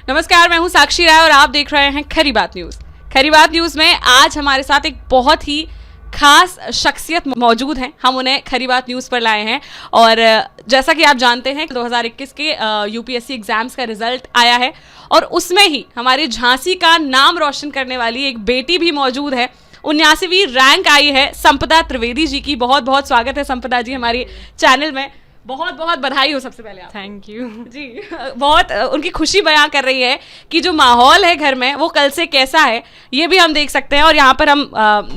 नमस्कार, मैं हूं साक्षी राय और आप देख रहे हैं खरी बात न्यूज। खरी बात न्यूज में आज हमारे साथ एक बहुत ही खास शख्सियत मौजूद हैं। हम उन्हें खरी बात न्यूज़ पर लाए हैं और जैसा कि आप जानते हैं 2021 के यूपीएससी एग्जाम्स का रिजल्ट आया है और उसमें ही हमारी झांसी का नाम रोशन करने वाली एक बेटी भी मौजूद है। 79वीं रैंक आई है संपदा त्रिवेदी जी की। बहुत बहुत स्वागत है संपदा जी हमारी चैनल में। बहुत बहुत बधाई हो सबसे पहले। थैंक यू जी। बहुत उनकी खुशी बयां कर रही है कि जो माहौल है घर में वो कल से कैसा है ये भी हम देख सकते हैं। और यहाँ पर हम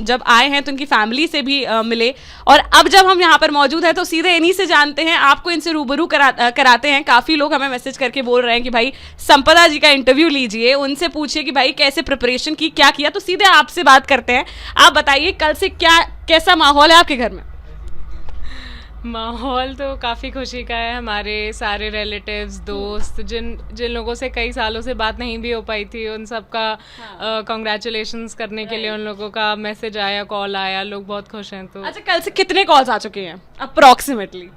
जब आए हैं तो उनकी फैमिली से भी मिले और अब जब हम यहाँ पर मौजूद हैं तो सीधे इन्हीं से जानते हैं, आपको इनसे रूबरू कराते हैं। काफ़ी लोग हमें मैसेज करके बोल रहे हैं कि भाई संपदा जी का इंटरव्यू लीजिए, उनसे पूछिए कि भाई कैसे प्रिपरेशन की, क्या किया। तो सीधे आपसे बात करते हैं। आप बताइए कल से कैसा माहौल है आपके घर में? माहौल तो काफ़ी खुशी का है। हमारे सारे रिलेटिव्स, दोस्त, जिन लोगों से कई सालों से बात नहीं भी हो पाई थी, उन सब का कॉन्ग्रेचुलेशंस करने के लिए उन लोगों का मैसेज आया, कॉल आया, लोग बहुत खुश हैं। तो अच्छा, कल से कितने कॉल्स आ चुके हैं अप्रोक्सीमेटली?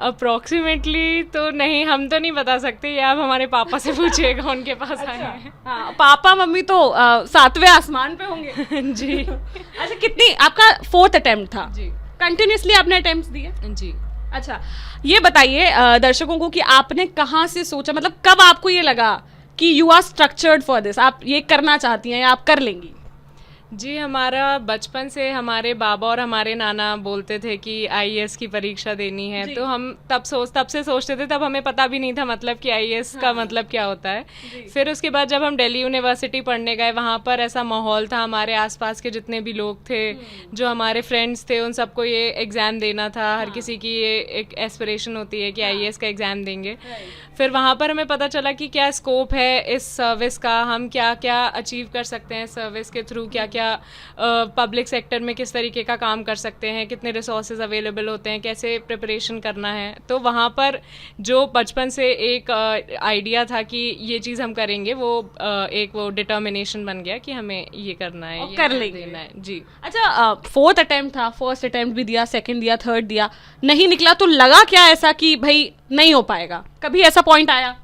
अप्रोक्सीमेटली तो नहीं, हम तो नहीं बता सकते, ये आप हमारे पापा से पूछिएगा, उनके पास आए हैं। हाँ, पापा मम्मी तो 7वें आसमान पे होंगे। जी। अच्छा, कितनी आपका 4th अटेम्प्ट था? जी। कंटिन्यूसली आपने अटेम्प्ट्स दिए? जी। अच्छा, ये बताइए दर्शकों को कि आपने कहाँ से सोचा, मतलब कब आपको ये लगा कि you are structured for this, आप ये करना चाहती हैं या आप कर लेंगी? जी, हमारा बचपन से हमारे बाबा और हमारे नाना बोलते थे कि आईएएस की परीक्षा देनी है, तो हम तब से सोचते थे। तब हमें पता भी नहीं था मतलब कि आईएएस का मतलब क्या होता है। फिर उसके बाद जब हम दिल्ली यूनिवर्सिटी पढ़ने गए, वहाँ पर ऐसा माहौल था, हमारे आसपास के जितने भी लोग थे, जो हमारे फ्रेंड्स थे, उन सबको ये एग्ज़ाम देना था। हर किसी की ये एक एस्पिरेशन होती है कि आईएएस का एग्ज़ाम देंगे। फिर वहाँ पर हमें पता चला कि क्या स्कोप है इस सर्विस का, हम क्या क्या अचीव कर सकते हैं सर्विस के थ्रू, क्या क्या पब्लिक सेक्टर में किस तरीके का काम कर सकते हैं, कितने रिसोर्सेज अवेलेबल होते हैं, कैसे प्रिपरेशन करना है। तो वहाँ पर जो बचपन से एक आइडिया था कि ये चीज़ हम करेंगे, वो डिटर्मिनेशन बन गया कि हमें ये करना है, ये कर लेंगे। देना है। जी। अच्छा, 4th अटेम्प्ट था, 1st अटेम्प्ट भी दिया, 2nd दिया, 3rd दिया, नहीं निकला तो लगा क्या ऐसा कि भाई नहीं हो पाएगा? कभी ऐसा पॉइंट आया?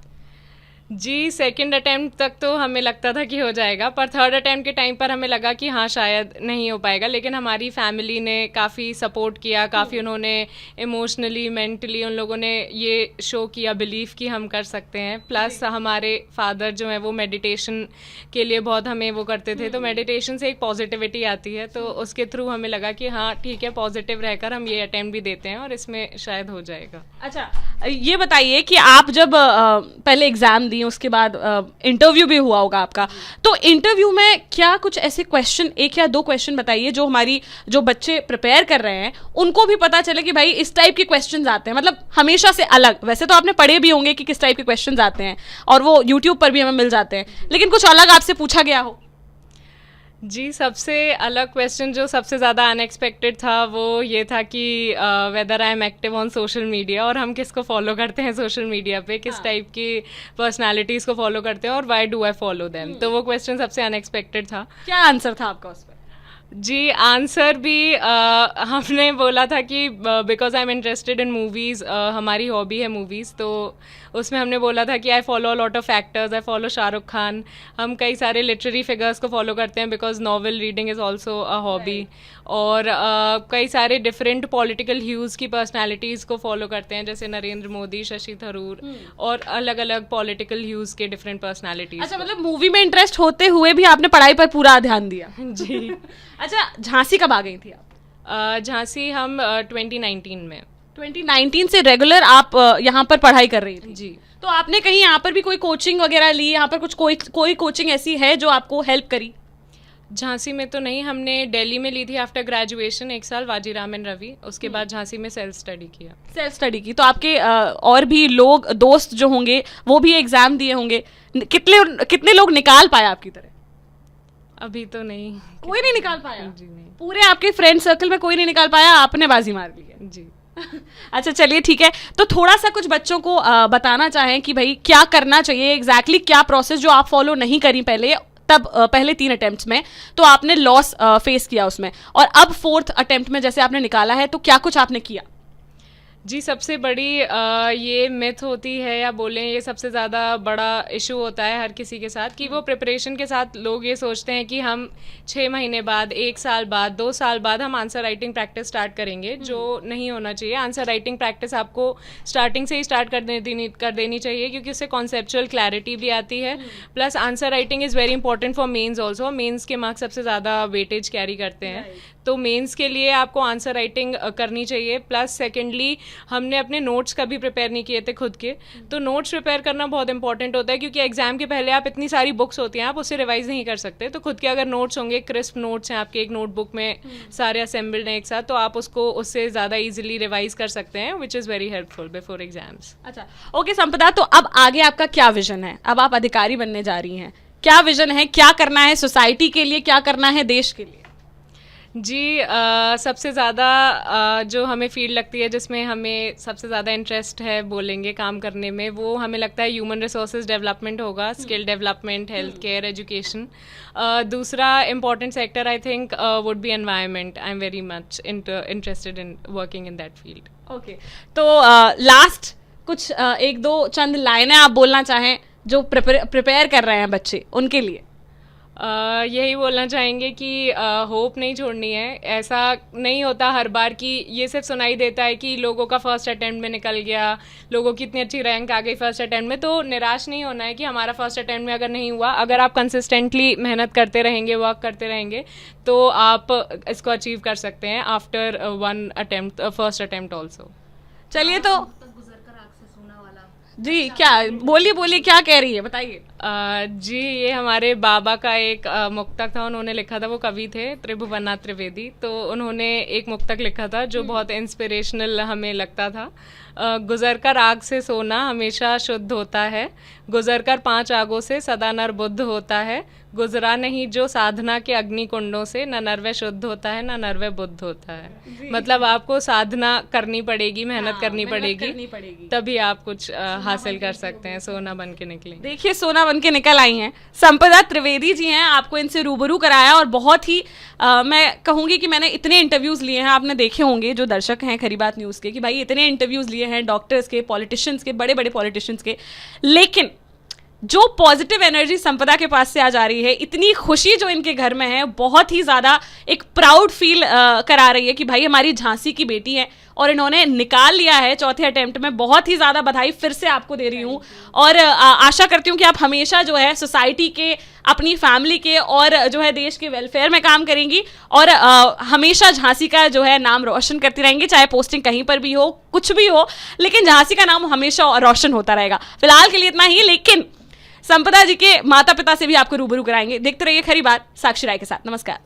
जी, 2nd अटेम्प्ट तक तो हमें लगता था कि हो जाएगा, पर 3rd अटेम्प्ट के टाइम पर हमें लगा कि हाँ शायद नहीं हो पाएगा। लेकिन हमारी फैमिली ने काफ़ी सपोर्ट किया, काफ़ी उन्होंने इमोशनली, मेंटली उन लोगों ने ये शो किया बिलीव कि हम कर सकते हैं। प्लस हमारे फादर जो है वो मेडिटेशन के लिए बहुत हमें वो करते थे, तो मेडिटेशन से एक पॉजिटिविटी आती है, तो उसके थ्रू हमें लगा कि हाँ ठीक है, पॉजिटिव रहकर हम ये अटेम्प्ट भी देते हैं और इसमें शायद हो जाएगा। अच्छा, ये बताइए कि आप जब पहले एग्जाम दिए, उसके बाद इंटरव्यू भी हुआ होगा आपका, तो इंटरव्यू में क्या कुछ ऐसे क्वेश्चन, 1 या 2 क्वेश्चन बताइए जो बच्चे प्रिपेयर कर रहे हैं उनको भी पता चले कि भाई इस टाइप के क्वेश्चंस आते हैं, मतलब हमेशा से अलग। वैसे तो आपने पढ़े भी होंगे कि किस टाइप के क्वेश्चंस आते हैं और वो यूट्यूब पर भी हमें मिल जाते हैं, लेकिन कुछ अलग आपसे पूछा गया हो? जी, सबसे अलग क्वेश्चन जो सबसे ज़्यादा अनएक्सपेक्टेड था वो ये था कि whether I am active on social media, और हम किसको फॉलो करते हैं सोशल मीडिया पे, किस टाइप की पर्सनालिटीज़ को फॉलो करते हैं और why do I follow them. तो वो क्वेश्चन सबसे अनएक्सपेक्टेड था। क्या आंसर था आपका उस पर? जी, आंसर भी हमने बोला था कि because I am interested in movies, हमारी हॉबी है मूवीज़, तो उसमें हमने बोला था कि I follow a lot of actors, I follow Shahrukh Khan. हम कई सारे लिटरेरी फिगर्स को फॉलो करते हैं because novel reading is also a hobby. और कई सारे डिफरेंट पॉलिटिकल ह्यूज़ की पर्सनैलिटीज़ को फॉलो करते हैं, जैसे नरेंद्र मोदी, शशि थरूर, और अलग अलग पॉलिटिकल ह्यूज़ के डिफरेंट पर्सनैलिटीज़। अच्छा, मतलब मूवी में इंटरेस्ट होते हुए भी आपने पढ़ाई पर पूरा ध्यान दिया? जी। अच्छा, झांसी कब आ गई थी आप? झांसी हम 2019 में। 2019 से रेगुलर आप यहाँ पर पढ़ाई कर रही थी? जी। तो आपने कहीं यहाँ पर भी कोई कोचिंग वगैरह ली? यहाँ पर कुछ कोई कोचिंग ऐसी है जो आपको हेल्प करी? झांसी में तो नहीं, हमने दिल्ली में ली थी आफ्टर ग्रेजुएशन 1 साल, वाजीराम एंड रवि। उसके बाद झांसी में सेल्फ स्टडी की। तो आपके और भी लोग, दोस्त जो होंगे वो भी एग्जाम दिए होंगे, कितने लोग निकाल पाए आपकी तरह? अभी तो नहीं, कोई नहीं निकाल पाया? जी नहीं। पूरे आपके फ्रेंड सर्कल में कोई नहीं निकाल पाया, आपने बाजी मार ली है? जी। अच्छा, चलिए ठीक है। तो थोड़ा सा कुछ बच्चों को बताना चाहें कि भाई क्या करना चाहिए, एग्जैक्टली क्या प्रोसेस जो आप फॉलो नहीं करी पहले 3 अटेम्प्ट्स में, तो आपने लॉस फेस किया उसमें, और अब 4th अटेम्प्ट में जैसे आपने निकाला है, तो क्या कुछ आपने किया? जी, सबसे बड़ी ये मिथ होती है या बोलें ये सबसे ज़्यादा बड़ा इशू होता है हर किसी के साथ कि वो प्रिपरेशन के साथ लोग ये सोचते हैं कि हम 6 महीने बाद, 1 साल बाद, 2 साल बाद हम आंसर राइटिंग प्रैक्टिस स्टार्ट करेंगे, जो नहीं होना चाहिए। आंसर राइटिंग प्रैक्टिस आपको स्टार्टिंग से ही स्टार्ट कर देनी चाहिए, क्योंकि उससे कॉन्सेप्चुअल क्लैरिटी भी आती है। Plus answer writing is very important for mains also. Mains के मार्क्स सबसे ज़्यादा वेटेज कैरी करते हैं, तो मेंस के लिए आपको आंसर राइटिंग करनी चाहिए। प्लस सेकेंडली, हमने अपने नोट्स कभी प्रिपेयर नहीं किए थे खुद के, तो नोट्स प्रिपेयर करना बहुत इंपॉर्टेंट होता है, क्योंकि एग्जाम के पहले आप इतनी सारी बुक्स होती हैं, आप उससे रिवाइज नहीं कर सकते। तो खुद के अगर नोट्स होंगे, क्रिस्प नोट्स हैं आपके एक नोटबुक में, सारे असेंबल्ड हैं एक साथ, तो आप उसको उससे ज़्यादा ईजिली रिवाइज कर सकते हैं, which is very helpful before exams. अच्छा, ओके संपदा, तो अब आगे आपका क्या विजन है? अब आप अधिकारी बनने जा रही हैं, क्या विजन है, क्या करना है सोसाइटी के लिए, क्या करना है देश के लिए? जी, सबसे ज़्यादा जो हमें फील्ड लगती है, जिसमें हमें सबसे ज़्यादा इंटरेस्ट है बोलेंगे काम करने में, वो हमें लगता है ह्यूमन रिसोर्सेज डेवलपमेंट होगा, skill development, health care, education. दूसरा important sector I think would be environment. I am very much interested in working in that field. Okay, तो लास्ट कुछ एक दो चंद लाइनें आप बोलना चाहें जो प्रिपेयर कर रहे हैं बच्चे, उनके लिए? यही बोलना चाहेंगे कि होप नहीं छोड़नी है। ऐसा नहीं होता हर बार कि ये सिर्फ सुनाई देता है कि लोगों का फर्स्ट अटेम्प्ट में निकल गया, लोगों की इतनी अच्छी रैंक आ गई फर्स्ट अटेम्प्ट में, तो निराश नहीं होना है कि हमारा फर्स्ट अटेम्प्ट में अगर नहीं हुआ। अगर आप कंसिस्टेंटली मेहनत करते रहेंगे, वर्क करते रहेंगे, तो आप इसको अचीव कर सकते हैं after one attempt, first attempt also. चलिए, तो जी, क्या बोलिए, क्या कह रही है, बताइए। जी, ये हमारे बाबा का एक मुक्तक था, उन्होंने लिखा था, वो कवि थे त्रिभुवननाथ त्रिवेदी, तो उन्होंने एक मुक्तक लिखा था जो बहुत इंस्पिरेशनल हमें लगता था। गुजर कर आग से सोना हमेशा शुद्ध होता है, गुजर कर 5 आगों से सदा नर बुद्ध होता है, गुजरा नहीं जो साधना के अग्नि कुंडों से, न नरवे शुद्ध होता है न नरवे बुद्ध होता है। मतलब आपको साधना करनी पड़ेगी, मेहनत करनी पड़ेगी, तभी आप कुछ हासिल कर सकते हैं, सोना बन के निकलें। देखिए, सोना बन के निकल आई हैं संपदा त्रिवेदी जी हैं, आपको इनसे रूबरू कराया, और बहुत ही मैं कहूँगी कि मैंने इतने इंटरव्यूज़ लिए हैं, आपने देखे होंगे जो दर्शक हैं खरी बात न्यूज़ के, कि भाई इतने इंटरव्यूज़ लिए हैं डॉक्टर्स के, पॉलिटिशियंस के, बड़े बड़े पॉलिटिशियंस के, लेकिन जो पॉजिटिव एनर्जी संपदा के पास से आ जा रही है, इतनी खुशी जो इनके घर में है, बहुत ही ज़्यादा एक प्राउड फील करा रही है कि भाई हमारी झांसी की बेटी है और इन्होंने निकाल लिया है चौथे अटेम्प्ट में। बहुत ही ज़्यादा बधाई फिर से आपको दे रही हूँ, और आशा करती हूँ कि आप हमेशा जो है सोसाइटी के, अपनी फैमिली के और जो है देश के वेलफेयर में काम करेंगी, और हमेशा झांसी का जो है नाम रोशन करती रहेंगी, चाहे पोस्टिंग कहीं पर भी हो, कुछ भी हो, लेकिन झांसी का नाम हमेशा रोशन होता रहेगा। फिलहाल के लिए इतना ही, लेकिन संपदा जी के माता पिता से भी आपको रूबरू कराएंगे। देखते रहिए खरी बात साक्षी राय के साथ। नमस्कार।